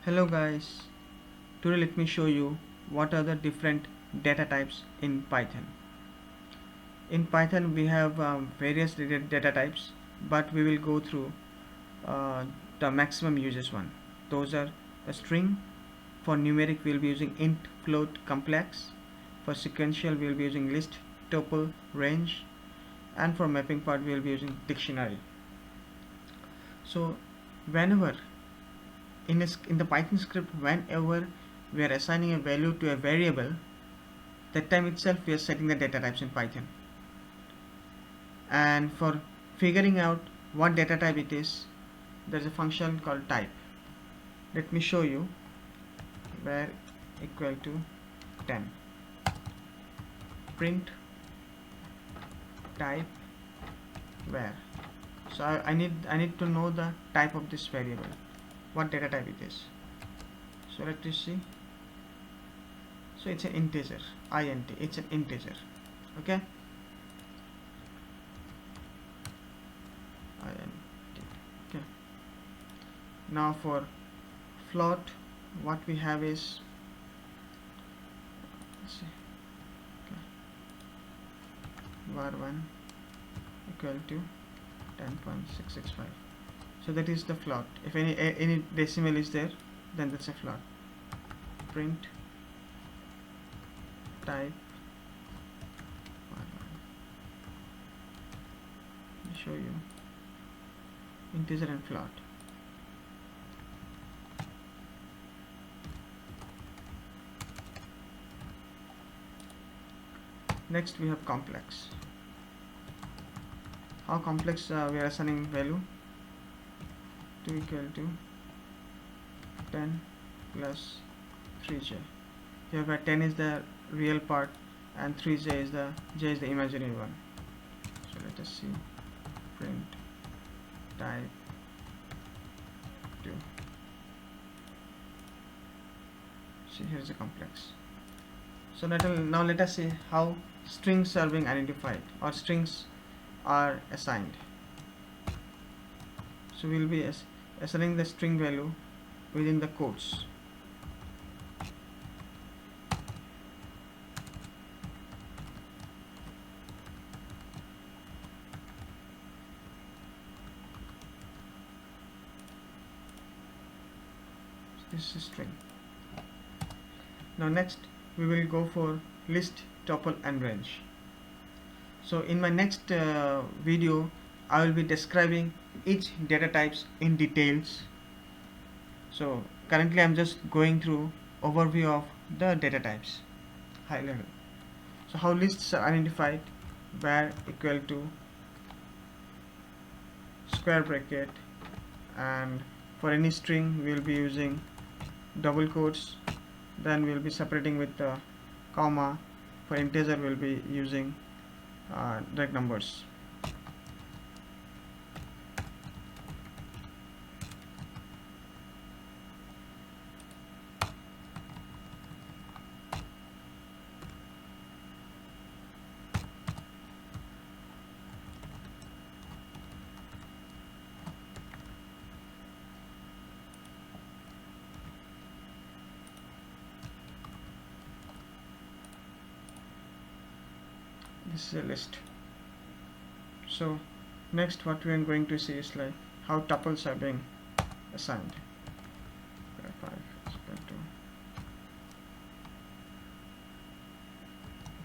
Hello guys, today let me show you what are the different data types in Python. In Python we have various data types, but we will go through uh, the maximum uses one. Those are a string. For numeric we will be using int, float, complex. For sequential we will be using list, tuple, range, and for mapping part we will be using dictionary. So whenever in the Python script, whenever we are assigning a value to a variable, that time itself we are setting the data types in Python. And for figuring out what data type it is, there's a function called type. Let me show you. Where equal to 10, print type where. So I need to know the type of this variable, what data type it is. So let us see. So it's an integer, int. It's an integer. Okay. int. Okay. Now for float, what we have is, let's see, okay, var1 equal to 10.665. So that is the float. If any decimal is there, then that's a float. Print type var1. Let me show you integer and float. Next we have complex. How complex we are assigning value to equal to 10 plus 3j. Here where 10 is the real part and 3j is the imaginary one. So let us see. Print type 2. See, here's the complex. So now let us see how strings are being identified or strings are assigned. So we will be assigning the string value within the quotes. This is string. Now next we will go for list, tuple and range. So in my next video I will be describing each data types in details. So currently I'm just going through overview of the data types, high level. So how lists are identified, var equal to square bracket, and for any string we will be using double quotes, then we will be separating with the comma. For integer we will be using direct numbers. This is a list. So next what we are going to see is like how tuples are being assigned. 5 is equal to,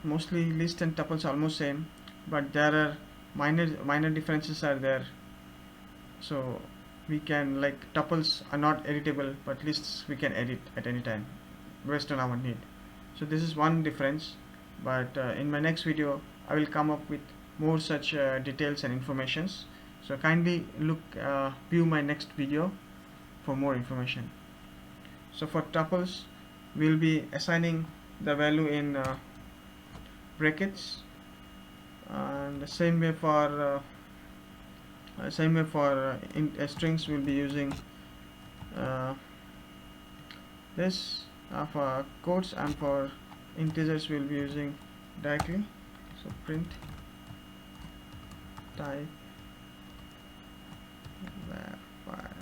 mostly list and tuples are almost same, but there are minor differences are there. So we can, like, tuples are not editable, but lists we can edit at any time based on our need. So this is one difference, but in my next video I will come up with more such details and informations. So kindly view my next video for more information. So for tuples we will be assigning the value in brackets, and the same way for strings we will be using this for quotes, and for integers we will be using directly. So print type var5.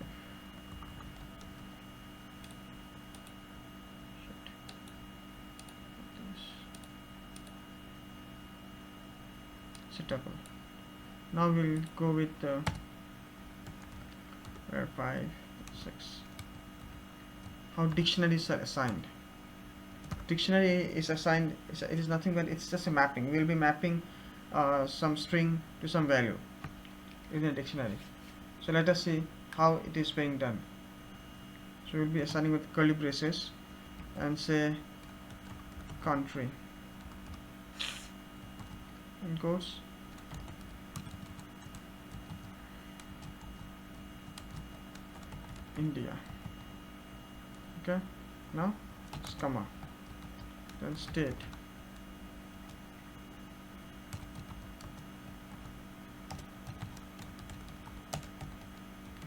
it's a tuple. Now we'll go with where 5 6. How dictionaries are assigned. Dictionary is assigned, it is nothing but it's just a mapping. We'll be mapping some string to some value in a dictionary. So let us see how it is being done. So we'll be assigning with curly braces and say country in quotes, India. Okay, now it's comma, then state,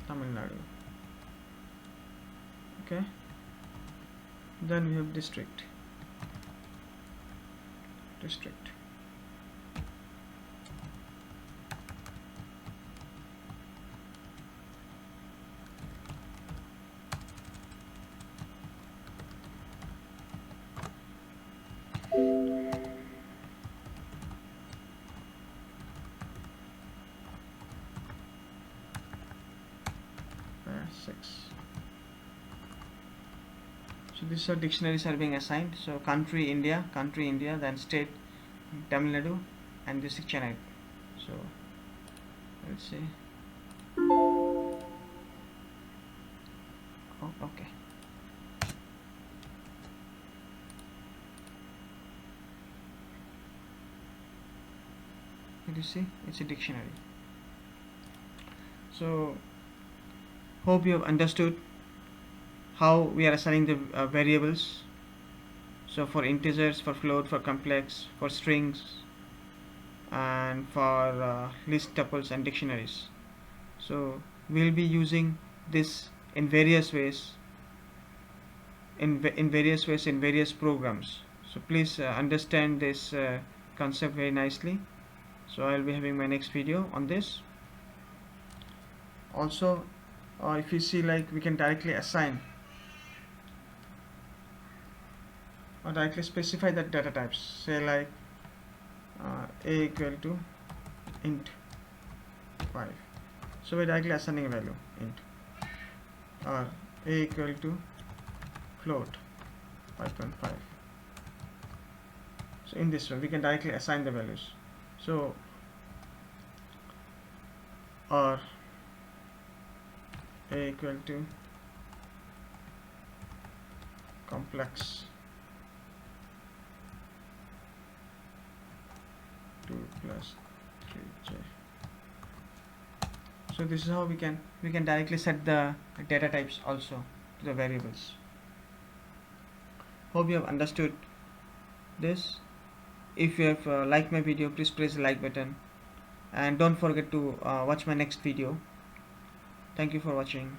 Tamil Nadu. Okay, then we have district. Where 6. So these are dictionaries are being assigned. So country India, then state Tamil Nadu, and district Chennai. So let's see. Oh, okay. Did you see? It's a dictionary. So hope you have understood how we are assigning the variables. So for integers, for float, for complex, for strings, and for list, tuples, and dictionaries. So we'll be using this in various ways, in various programs. So please understand this concept very nicely. So I'll be having my next video on this. Also, if you see, like, we can directly assign or directly specify the data types. Say like a equal to int 5. So we're directly assigning a value int, or a equal to float 5.5. So in this way we can directly assign the values. So or a equal to complex 2 plus 3j. So this is how we can directly set the data types also to the variables. Hope you have understood this. If you have liked my video, please press the like button, and don't forget to watch my next video. Thank you for watching.